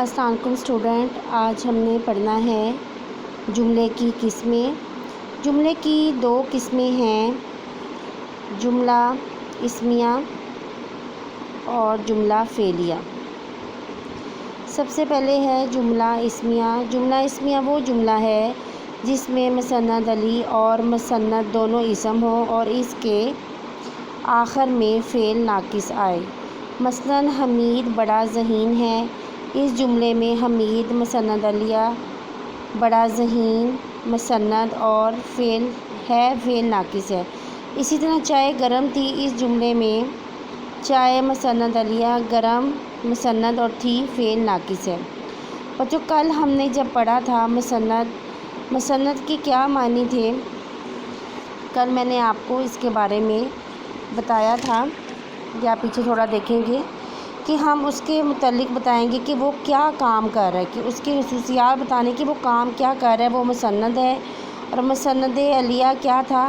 السلام علیکم اسٹوڈنٹ، آج ہم نے پڑھنا ہے جملے کی قسمیں۔ جملے کی دو قسمیں ہیں، جملہ اسمیہ اور جملہ فعلیہ۔ سب سے پہلے ہے جملہ اسمیہ۔ جملہ اسمیہ وہ جملہ ہے جس میں مسند علی اور مسند دونوں اسم ہوں اور اس کے آخر میں فعل ناقص آئے۔ مثلاً حمید بڑا ذہین ہے۔ اس جملے میں حمید مسند علیہ، بڑا ذہین مسند اور فعل ناقص ہے۔ اسی طرح چائے گرم تھی، اس جملے میں چائے مسند علیہ، گرم مسند اور تھی فعل ناقص ہے۔ بچوں کل ہم نے جب پڑھا تھا مسند کے کیا معنی تھے، کل میں نے آپ کو اس کے بارے میں بتایا تھا، یا پیچھے تھوڑا دیکھیں گے کہ ہم اس کے متعلق بتائیں گے کہ وہ کیا کام کر رہا ہے، کہ اس کی خصوصیات بتانے کہ وہ کام کیا کر رہا ہے، وہ مسند ہے۔ اور مسند علیہ کیا تھا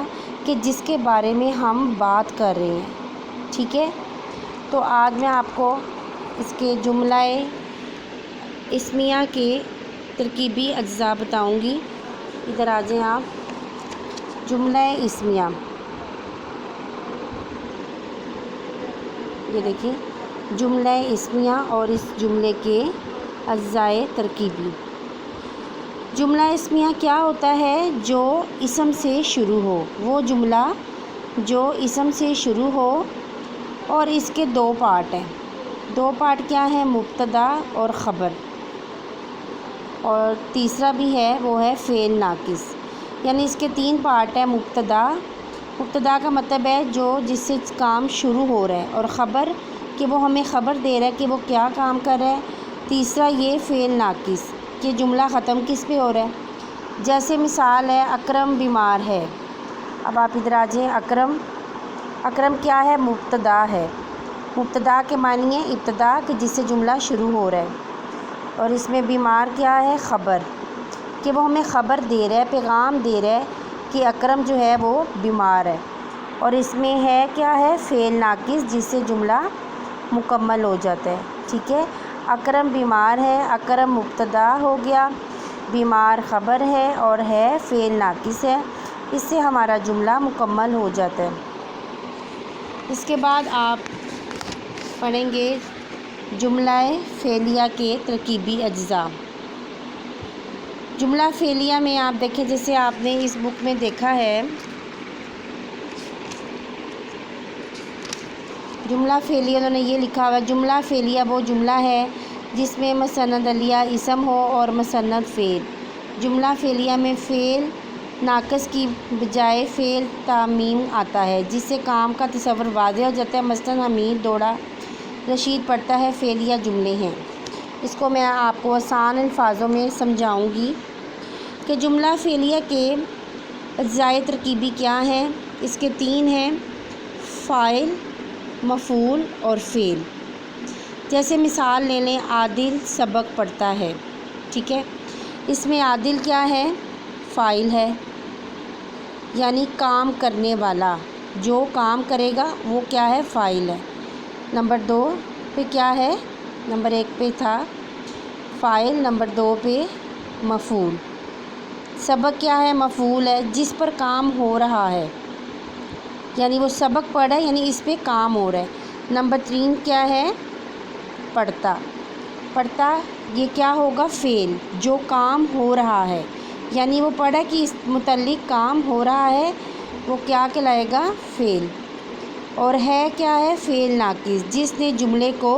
کہ جس کے بارے میں ہم بات کر رہے ہیں، ٹھیک ہے۔ تو آج میں آپ کو اس کے جملہ اسمیہ کے ترکیبی اجزاء بتاؤں گی۔ ادھر آ جائیں آپ، جملہ اسمیہ، یہ دیکھیں جملہ اسمیہ اور اس جملے کے اجزاء ترکیبی۔ جملہ اسمیہ کیا ہوتا ہے؟ جو اسم سے شروع ہو، وہ جملہ جو اسم سے شروع ہو اور اس کے دو پارٹ ہیں۔ دو پارٹ کیا ہیں؟ مبتدا اور خبر، اور تیسرا بھی ہے وہ ہے فعل ناقص، یعنی اس کے تین پارٹ ہیں۔ مبتدا کا مطلب ہے جس سے کام شروع ہو رہا ہے، اور خبر کہ وہ ہمیں خبر دے رہا ہے کہ وہ کیا کام کر رہا ہے۔ تیسرا یہ فعل ناقص کہ جملہ ختم کس پہ ہو رہا ہے۔ جیسے مثال ہے اکرم بیمار ہے۔ اب آپ ادھر آ جائیں، اکرم کیا ہے؟ مبتدا ہے۔ مبتدا کے معنی ہے ابتدا، کہ جس سے جملہ شروع ہو رہا ہے، اور اس میں بیمار کیا ہے؟ خبر، کہ وہ ہمیں خبر دے رہا ہے، پیغام دے رہا ہے کہ اکرم جو ہے وہ بیمار ہے۔ اور اس میں ہے کیا ہے؟ فعل ناقص، جس سے جملہ مکمل ہو جاتا ہے، ٹھیک ہے۔ اکرم بیمار ہے، اکرم مبتدا ہو گیا، بیمار خبر ہے اور ہے فعل ناقص ہے، اس سے ہمارا جملہ مکمل ہو جاتا ہے۔ اس کے بعد آپ پڑھیں گے جملہ فعلیہ کے ترکیبی اجزاء۔ جملہ فعلیہ میں آپ دیکھیں، جیسے آپ نے اس بک میں دیکھا ہے، جملہ فعلیہ انہوں نے یہ لکھا ہوا ہے، جملہ فعلیہ وہ جملہ ہے جس میں مسند علیہ اسم ہو اور مسند فعل۔ جملہ فعلیہ میں فعل ناقص کی بجائے فعل تعمیم آتا ہے، جس سے کام کا تصور واضح ہو جاتا ہے۔ مثلاً حمید دوڑا، رشید پڑھتا ہے، فعلیہ جملے ہیں۔ اس کو میں آپ کو آسان الفاظوں میں سمجھاؤں گی کہ جملہ فعلیہ کے اجزاء ترکیبی کیا ہیں۔ اس کے تین ہیں، فاعل، مفعول اور فعل۔ جیسے مثال لے لیں، عادل سبق پڑھتا ہے، ٹھیک ہے۔ اس میں عادل کیا ہے؟ فاعل ہے، یعنی کام کرنے والا، جو کام کرے گا وہ کیا ہے؟ فاعل ہے۔ نمبر دو پہ کیا ہے؟ نمبر ایک پہ تھا فاعل، نمبر دو پہ مفعول۔ سبق کیا ہے؟ مفعول ہے، جس پر کام ہو رہا ہے، یعنی وہ سبق پڑھ رہا ہے، یعنی اس پہ کام ہو رہا ہے۔ نمبر تین کیا ہے؟ پڑھتا، یہ کیا ہوگا؟ فعل، جو کام ہو رہا ہے، یعنی وہ پڑھا کہ اس متعلق کام ہو رہا ہے، وہ کیا کہلائے گا؟ فعل۔ اور ہے کیا ہے؟ فعل ناقص، جس نے جملے کو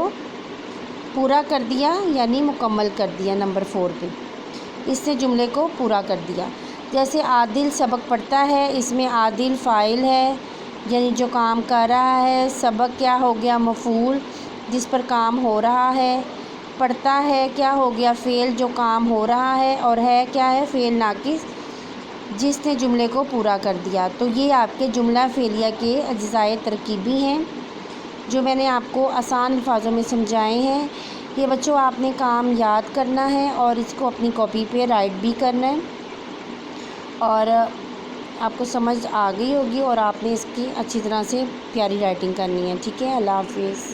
پورا کر دیا، یعنی مکمل کر دیا۔ نمبر 4 پہ اس نے جملے کو پورا کر دیا۔ جیسے عادل سبق پڑھتا ہے، اس میں عادل فاعل ہے، یعنی جو کام کر رہا ہے۔ سبق کیا ہو گیا؟ مفعول، جس پر کام ہو رہا ہے۔ پڑھتا ہے کیا ہو گیا؟ فعل، جو کام ہو رہا ہے، اور ہے کیا ہے؟ فعل ناقص، جس نے جملے کو پورا کر دیا۔ تو یہ آپ کے جملہ فعلیہ کے اجزاء ترکیبی ہیں، جو میں نے آپ کو آسان الفاظوں میں سمجھائے ہیں۔ یہ بچوں آپ نے کام یاد کرنا ہے اور اس کو اپنی کاپی پہ رائٹ بھی کرنا ہے، اور آپ کو سمجھ آ گئی ہوگی، اور آپ نے اس کی اچھی طرح سے پیاری رائٹنگ کرنی ہے، ٹھیک ہے۔ اللہ حافظ۔